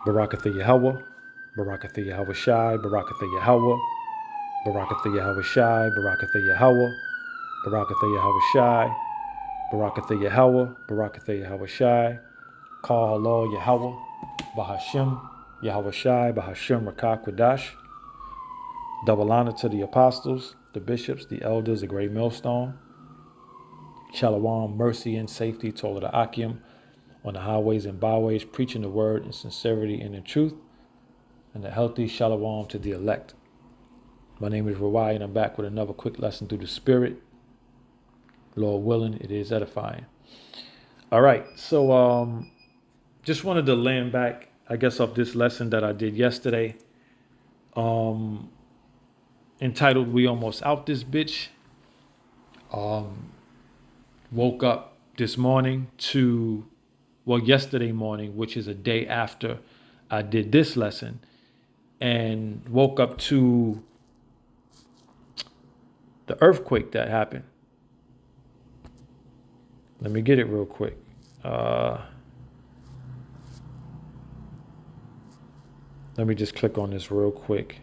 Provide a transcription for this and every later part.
Barakatha Yahweh, Barakatha Yahweh Shai, Barakatha Yahweh, Barakatha Yahweh Shai, Barakatha Yahweh, Barakatha Yahweh Shai, Barakatha Yahweh, Barakatha Yahweh Shai, Call Allah Yahweh, Bahashim, Yahweh Shai, Bahashim Rakah Quadash. Double honor to the apostles, the bishops, the elders, the great millstone. Shalom, mercy and safety to all of the Akim on the highways and byways, preaching the word in sincerity and in truth, and the healthy shalom to the elect. My name is Rawai, and I'm back with another quick lesson through the Spirit. Lord willing, it is edifying. All right, so just wanted to land back, I guess, off this lesson that I did yesterday, entitled "We Almost Out This Bitch." Woke up this morning yesterday morning, which is a day after I did this lesson, and woke up to the earthquake that happened. Let me get it real quick. Let me just click on this real quick.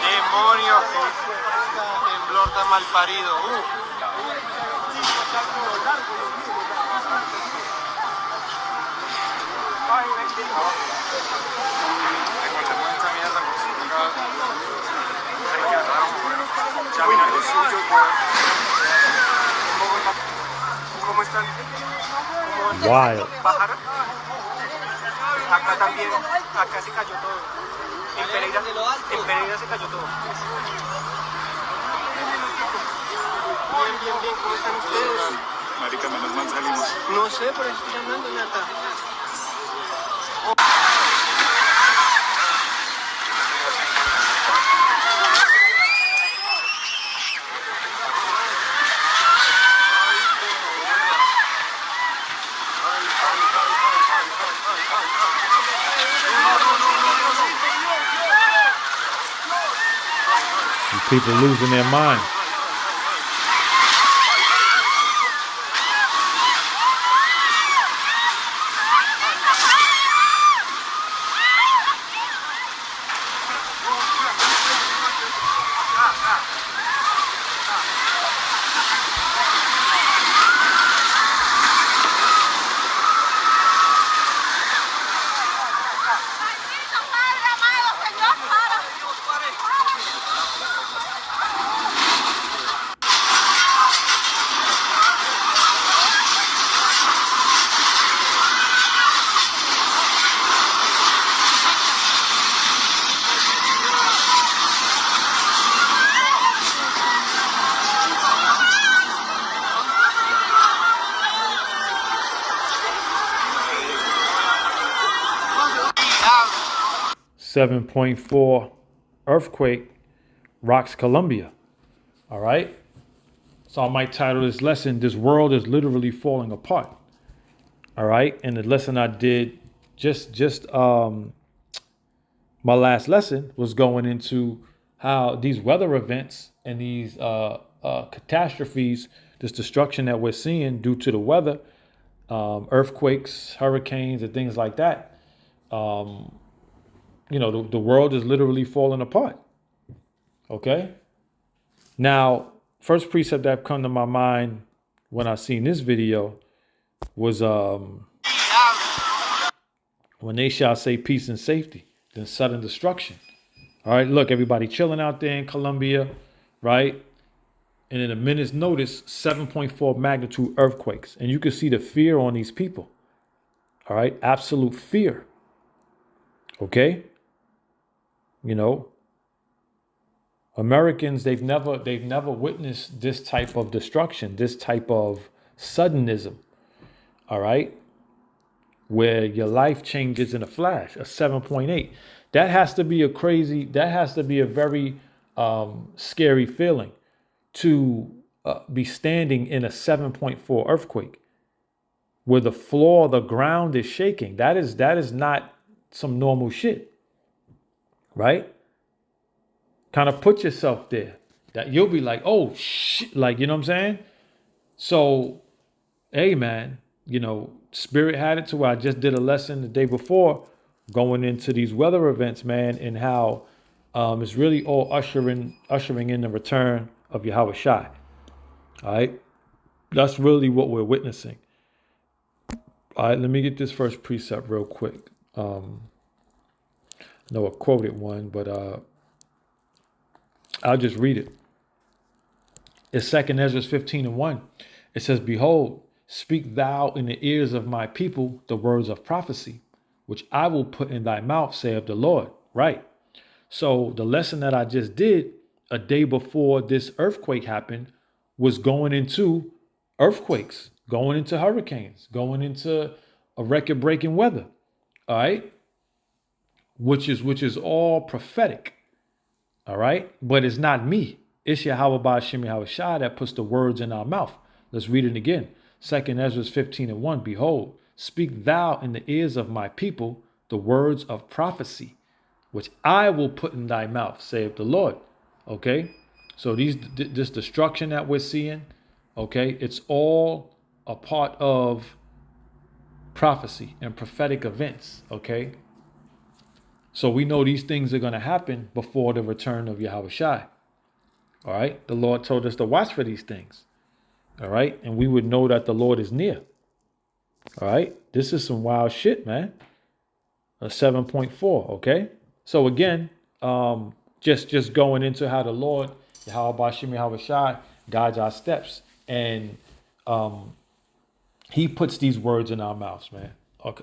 Demonios, temblor tan mal parido. ¿Cómo están? Wild. ¿Pájaros? Acá también, acá se cayó todo. En Pereira se cayó todo. Bien, ¿cómo están ustedes? Marica, menos mal salimos. No sé, pero estoy llamando, Nata. People losing their mind. Diablo. 7.4 earthquake rocks Colombia. All right. So I might title this lesson, "This World is Literally Falling Apart." All right. And the lesson I did my last lesson was going into how these weather events and these catastrophes, this destruction that we're seeing due to the weather, earthquakes, hurricanes, and things like that, the world is literally falling apart. Okay. Now, first precept that come to my mind when I seen this video was when they shall say peace and safety, then sudden destruction. All right, look, everybody chilling out there in Colombia, right? And in a minute's notice, 7.4 magnitude earthquakes. And you can see the fear on these people. All right, absolute fear. Okay? You know, Americans, they've never witnessed this type of destruction, this type of suddenism. All right? Where your life changes in a flash, a 7.8. That has to be a very scary feeling to be standing in a 7.4 earthquake where the floor, the ground is shaking. That is not some normal shit, right? Kind of put yourself there that you'll be like, oh shit, like, you know what I'm saying? So, hey man, Spirit had it to where I just did a lesson the day before going into these weather events, man, and how it's really all ushering in the return of Yahweh Shai. All right. That's really what we're witnessing. All right. Let me get this first precept real quick. I know I quoted one, but I'll just read it. It's 2 Ezra 15:1. It says, behold, speak thou in the ears of my people the words of prophecy, which I will put in thy mouth, saith the Lord. Right. So the lesson that I just did a day before this earthquake happened was going into earthquakes, going into hurricanes, going into a record-breaking weather. All right. Which is all prophetic. All right. But it's not me. It's Yahweh Ba'ashem Yahweh Shai that puts the words in our mouth. Let's read it again. 2 Ezra 15:1. Behold, speak thou in the ears of my people the words of prophecy, which I will put in thy mouth, saith the Lord. Okay. So this destruction that we're seeing, okay, it's all a part of prophecy and prophetic events. Okay. So we know these things are going to happen before the return of Yahweh Shai. All right. The Lord told us to watch for these things. All right. And we would know that the Lord is near. All right. This is some wild shit, man. A 7.4. Okay. So again, just going into how the Lord, Yahweh Ba'ashem Yahweh Shai, guides our steps. And he puts these words in our mouths, man.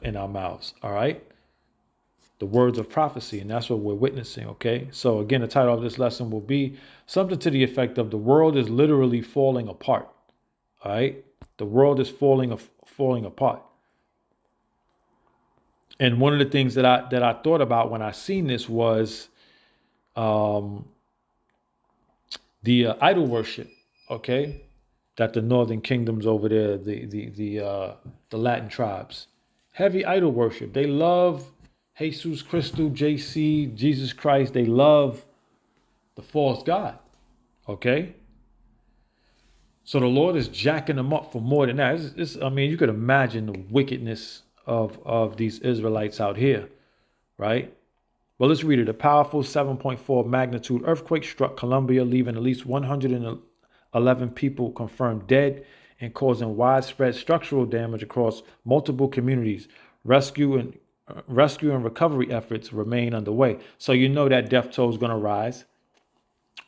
In our mouths. All right. The words of prophecy, and that's what we're witnessing, okay? So again, the title of this lesson will be something to the effect of the world is literally falling apart, all right? The world is falling apart. And one of the things that I thought about when I seen this was the idol worship, okay? That the northern kingdoms over there, the Latin tribes, heavy idol worship. They love Jesus Christu, JC, Jesus Christ. They love the false god. Okay. So the Lord is jacking them up for more than that. I mean, you could imagine the wickedness of these Israelites out here. Right. Well, let's read it. A powerful 7.4 magnitude earthquake struck Colombia, leaving at least 111 people confirmed dead and causing widespread structural damage across multiple communities. Rescue and recovery efforts remain underway. So you know that death toll is going to rise.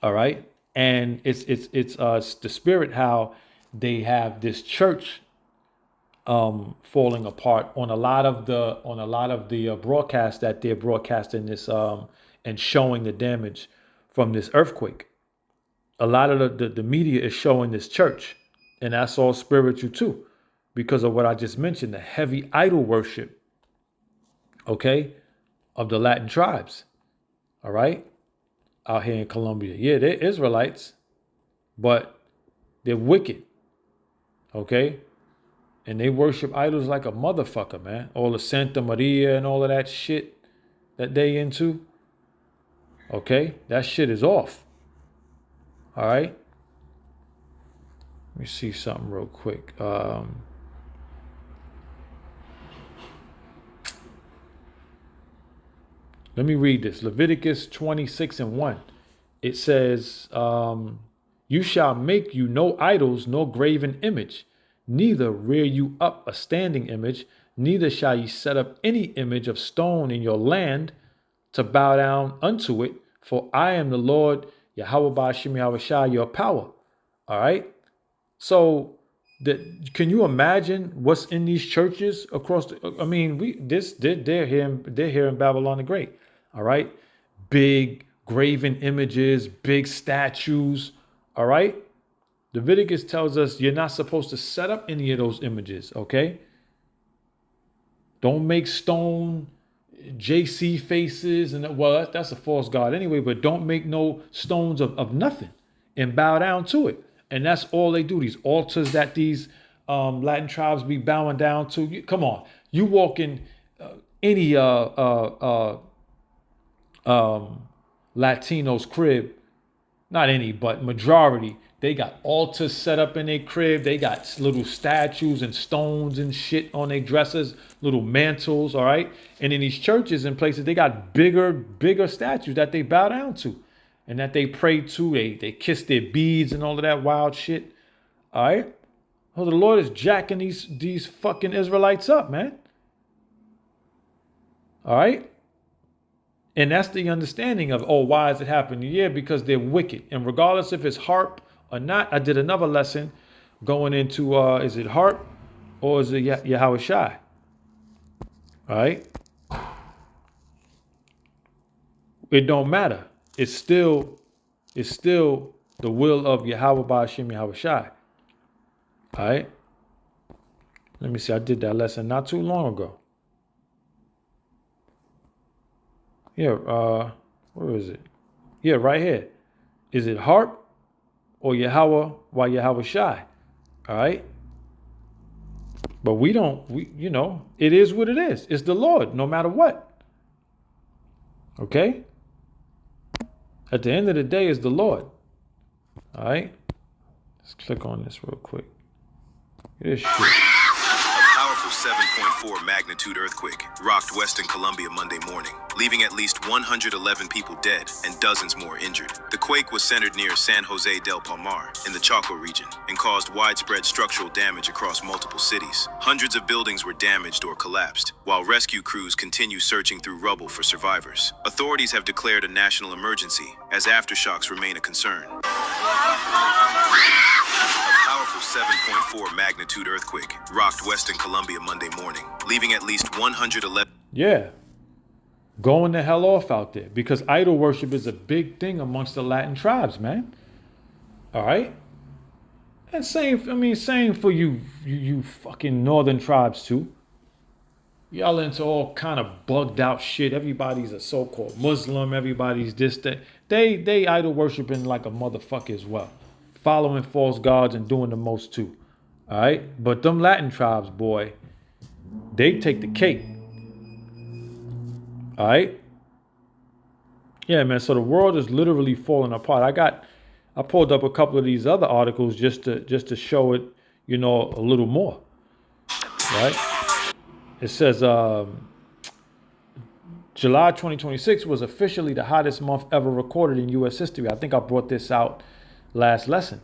All right. And it's the spirit how they have this church falling apart on a lot of the broadcasts that they're broadcasting this and showing the damage from this earthquake. A lot of the media is showing this church, and that's all spiritual too, because of what I just mentioned, the heavy idol worship. Okay, of the Latin tribes, all right, out here in Colombia. Yeah, they're Israelites, but they're wicked, okay? And they worship idols like a motherfucker, man. All the Santa Maria and all of that shit that they into, okay? That shit is off, all right? Let me see something real quick. Let me read this. Leviticus 26:1. It says, you shall make you no idols, nor graven image, neither rear you up a standing image, neither shall ye set up any image of stone in your land to bow down unto it, for I am the Lord, Yahweh Ba'ashem Yahweh Shai, your power. All right. So Can you imagine what's in these churches across I mean, they're here in Babylon the Great. All right. Big graven images, big statues. All right. Leviticus tells us you're not supposed to set up any of those images. Okay. Don't make stone JC faces and well, that's a false god anyway, but don't make no stones of nothing and bow down to it. And that's all they do. These altars that these Latin tribes be bowing down to. Come on, you walk in any Latino's crib, not any, but majority. They got altars set up in their crib. They got little statues and stones and shit on their dressers, little mantles, all right? And in these churches and places, they got bigger statues that they bow down to and that they pray to. They kiss their beads and all of that wild shit, all right? Oh, the Lord is jacking these fucking Israelites up, man. All right? And that's the understanding of, oh, why is it happening? Yeah, because they're wicked. And regardless if it's harp or not, I did another lesson going into, is it harp or is it Yahweh Shai? All right? It don't matter. It's still the will of Yahweh Ba'ashem Yahweh Shai. All right? Let me see. I did that lesson not too long ago. Yeah, where is it? Yeah, right here. Is it harp or Yahweh while Yahweh Shai? All right. But we it is what it is. It's the Lord, no matter what. Okay. At the end of the day, it's the Lord. All right. Let's click on this real quick. This shit. A powerful 7.4 magnitude earthquake rocked Western Colombia Monday morning, leaving at least 111 people dead and dozens more injured. The quake was centered near San Jose del Palmar in the Chaco region and caused widespread structural damage across multiple cities. Hundreds of buildings were damaged or collapsed, while rescue crews continue searching through rubble for survivors. Authorities have declared a national emergency as aftershocks remain a concern. A powerful 7.4 magnitude earthquake rocked Western Colombia Monday morning, leaving at least 111. Yeah. Going the hell off out there because idol worship is a big thing amongst the Latin tribes, man. All right. And same for you fucking northern tribes too. Y'all into all kind of bugged out shit. Everybody's a so-called Muslim. Everybody's this, that. They idol worshiping like a motherfucker as well. Following false gods and doing the most too. All right. But them Latin tribes, boy, they take the cake. All right. Yeah, man. So the world is literally falling apart. I pulled up a couple of these other articles just to show it, a little more. Right. It says July 2026 was officially the hottest month ever recorded in U.S. history. I think I brought this out last lesson.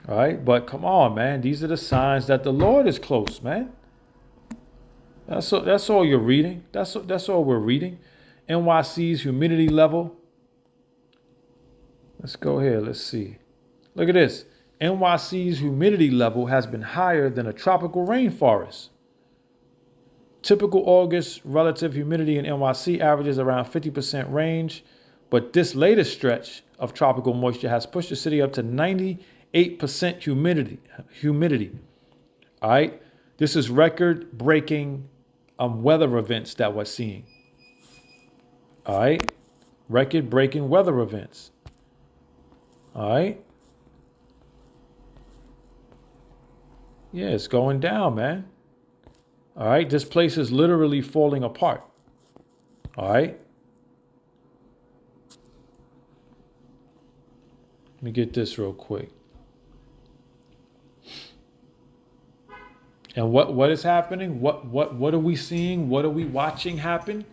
All right. But come on, man. These are the signs that the Lord is close, man. That's all you're reading. That's all we're reading. NYC's humidity level. Let's go here. Let's see. Look at this. NYC's humidity level has been higher than a tropical rainforest. Typical August relative humidity in NYC averages around 50% range, but this latest stretch of tropical moisture has pushed the city up to 98% humidity. All right. This is record-breaking weather events that we're seeing. All right. Record-breaking weather events. All right. Yeah, it's going down, man. All right. This place is literally falling apart. All right. Let me get this real quick. And what is happening? What are we seeing? What are we watching happen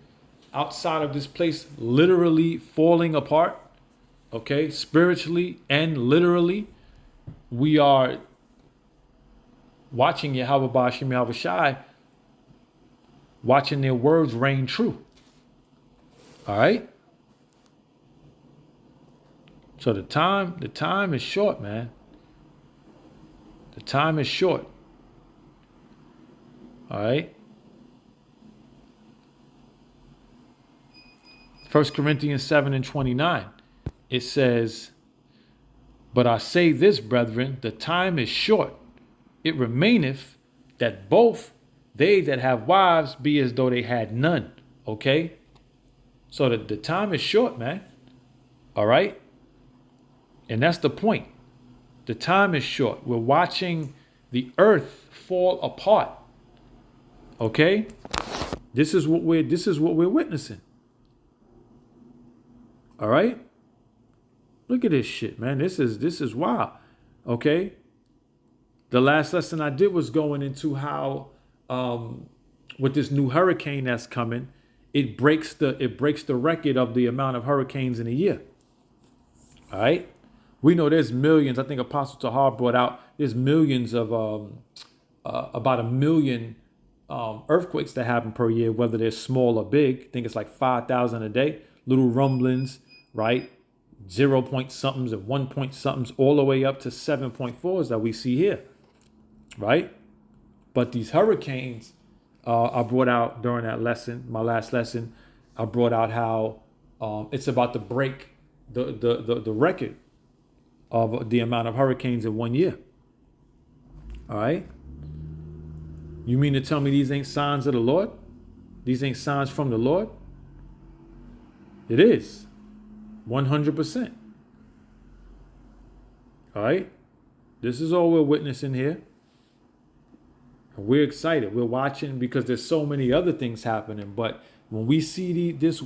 outside of this place literally falling apart? Okay, spiritually and literally, we are watching Yahweh Ba'ashem Yahweh Shai, watching their words reign true. All right. So the time is short, man. The time is short. All right. 1 Corinthians 7:29. It says, "But I say this, brethren, the time is short. It remaineth that both they that have wives be as though they had none." Okay? So the time is short, man. All right? And that's the point. The time is short. We're watching the earth fall apart. Okay? This is what we're witnessing. All right? Look at this shit, man. This is wild. Okay? The last lesson I did was going into how with this new hurricane that's coming, it breaks the record of the amount of hurricanes in a year. All right? We know there's millions. I think Apostle Tahar brought out there's millions of about 1 million earthquakes that happen per year, whether they're small or big. I think it's like 5,000 a day. Little rumblings, right? 0 point somethings and 1 point somethings, all the way up to 7.4s that we see here, right? But these hurricanes, I brought out during that lesson, my last lesson, I brought out how it's about to break the record of the amount of hurricanes in 1 year. All right. You mean to tell me these ain't signs of the Lord? These ain't signs from the Lord? It is. 100%. All right. This is all we're witnessing here. And we're excited. We're watching because there's so many other things happening. But when we see this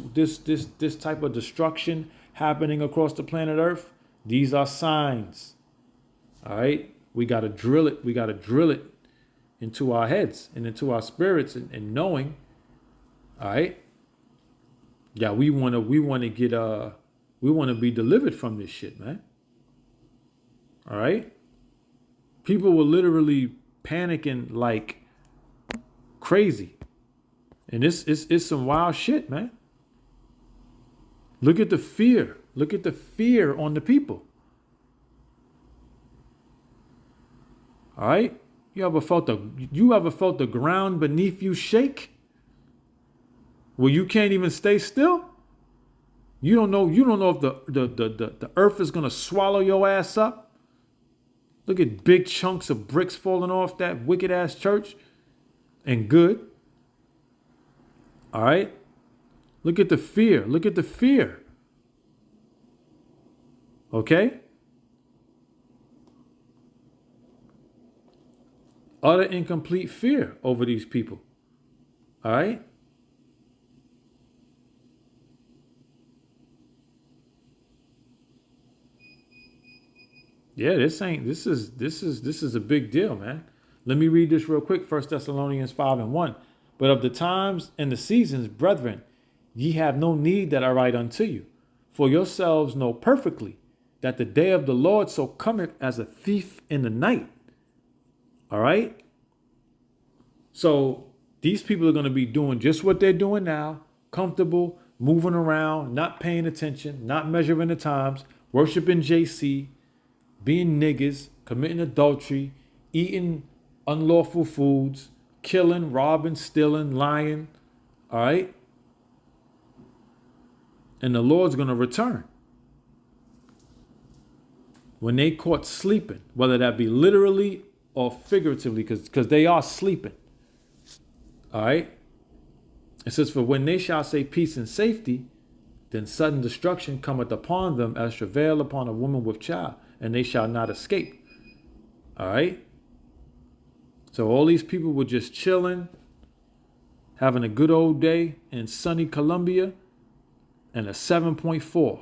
type of destruction happening across the planet Earth, these are signs. All right. We got to drill it. We got to drill it into our heads and into our spirits and knowing. All right. Yeah, we want to be delivered from this shit, man. All right. People were literally panicking like crazy. And it's some wild shit, man. Look at the fear. Look at the fear on the people. All right. You ever felt the ground beneath you shake? Where you can't even stay still? You don't know if the earth is gonna swallow your ass up. Look at big chunks of bricks falling off that wicked ass church. And good. All right. Look at the fear. Look at the fear. Okay? Utter incomplete fear over these people. All right? Yeah, this is a big deal, man. Let me read this real quick. 1 Thessalonians 5:1. But of the times and the seasons, brethren, ye have no need that I write unto you. For yourselves know perfectly that the day of the Lord so cometh as a thief in the night. All right. So these people are going to be doing just what they're doing now, comfortable, moving around, not paying attention, not measuring the times, worshiping JC, being niggas, committing adultery, eating unlawful foods, killing, robbing, stealing, lying. All right. And the Lord's going to return. When they caught sleeping, whether that be literally or figuratively, because they are sleeping. All right. It says, for when they shall say peace and safety, then sudden destruction cometh upon them as travail upon a woman with child, and they shall not escape. All right. So all these people were just chilling, having a good old day in sunny Colombia, and a 7.4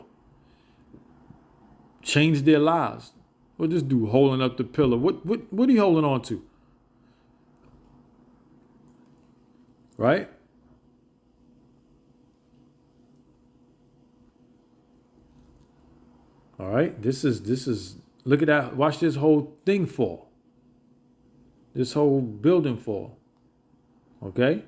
changed their lives. What this dude holding up the pillar? What are he holding on to? Right? All right. This is look at that. Watch this whole thing fall. This whole building fall. Okay?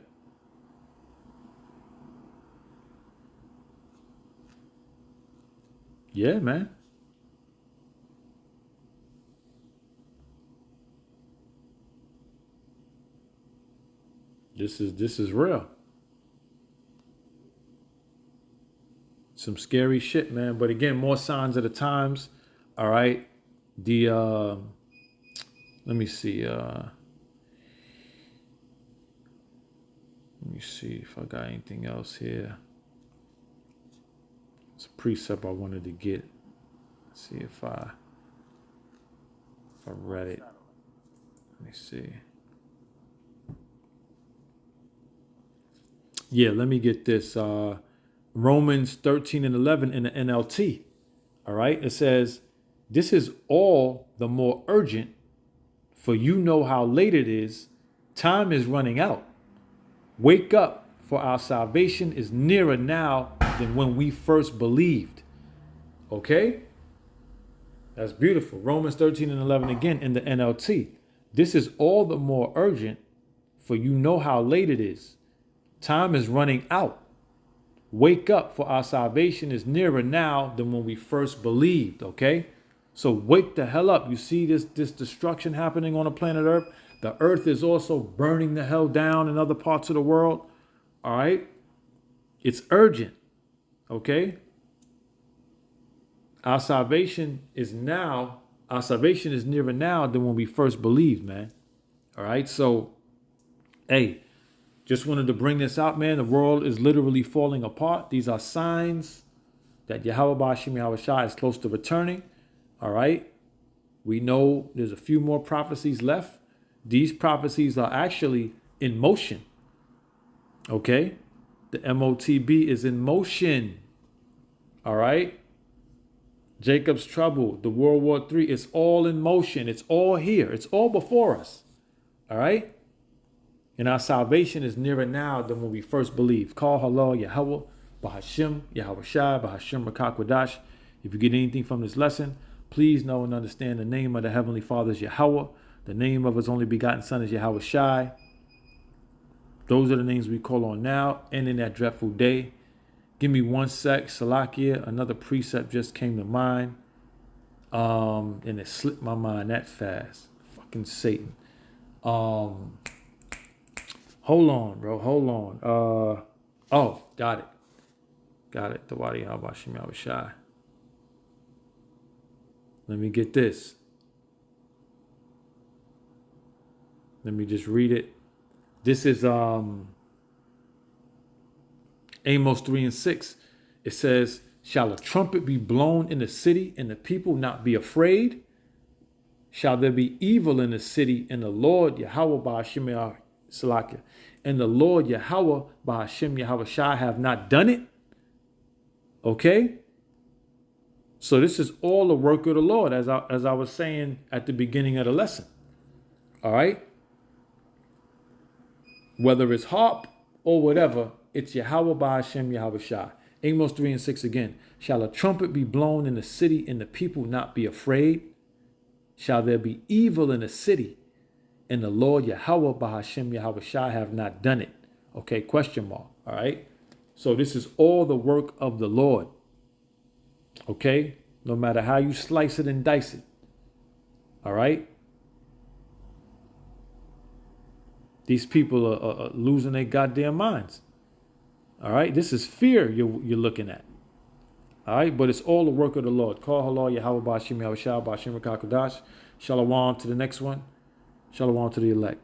Yeah, man. This is real. Some scary shit, man. But again, more signs of the times. All right. The let me see. Let me see if I got anything else here. It's a precept I wanted to get. Let's see if I read it. Let me see. Yeah, let me get this. Romans 13 and 11 in the NLT. All right. It says, this is all the more urgent, for you know how late it is. Time is running out. Wake up, for our salvation is nearer now than when we first believed. Okay? That's beautiful. Romans 13 and 11 again in the NLT. This is all the more urgent, for you know how late it is. Time is running out. Wake up, for our salvation is nearer now than when we first believed. Okay? So wake the hell up. You see this destruction happening on the planet Earth? The earth is also burning the hell down in other parts of the world. All right? It's urgent. Okay? Our salvation is nearer now than when we first believed, man. All right? So, hey, just wanted to bring this out, man. The world is literally falling apart. These are signs that Yahweh Ba'ashem Yahweh Shai is close to returning. All right? We know there's a few more prophecies left. These prophecies are actually in motion. Okay? The MOTB is in motion. All right? Jacob's trouble, the World War III, it's all in motion. It's all here. It's all before us. All right? And our salvation is nearer now than when we first believed. Call halal Yahweh, Bahashim, Yahweh Shai, Bahashim Rakakwadash. If you get anything from this lesson, please know and understand the name of the Heavenly Father is Yahweh. The name of his only begotten Son is Yahweh Shai. Those are the names we call on now and in that dreadful day. Give me 1 sec. Salakia, another precept just came to mind. And it slipped my mind that fast. Fucking Satan. Hold on, bro. Hold on. Oh, got it. Got it. The Wadi Al-Bashim Al-Shai. Let me get this. Let me just read it. This is Amos 3 and 6. It says, shall a trumpet be blown in the city and the people not be afraid? Shall there be evil in the city and the Lord Yahweh Ba'ashem Salakia and the Lord Yahweh Ba'ashem Yahweh Shai have not done it? Okay? So this is all the work of the Lord, as I was saying at the beginning of the lesson. All right? Whether it's harp or whatever, it's Yahweh Ba'ashem Yahweh Shai. Amos 3 and 6 again. Shall a trumpet be blown in the city and the people not be afraid? Shall there be evil in the city and the Lord Yahweh Ba'ashem Yahweh Shai have not done it? Okay, question mark. All right. So this is all the work of the Lord. Okay. No matter how you slice it and dice it. All right. These people are losing their goddamn minds. All right. This is fear you're looking at. All right. But it's all the work of the Lord. Call halal Yahweh Ba'ashem Yahweh Shai Ba'ashem Rakakwadash. Shalom to the next one. Shalom to the elect.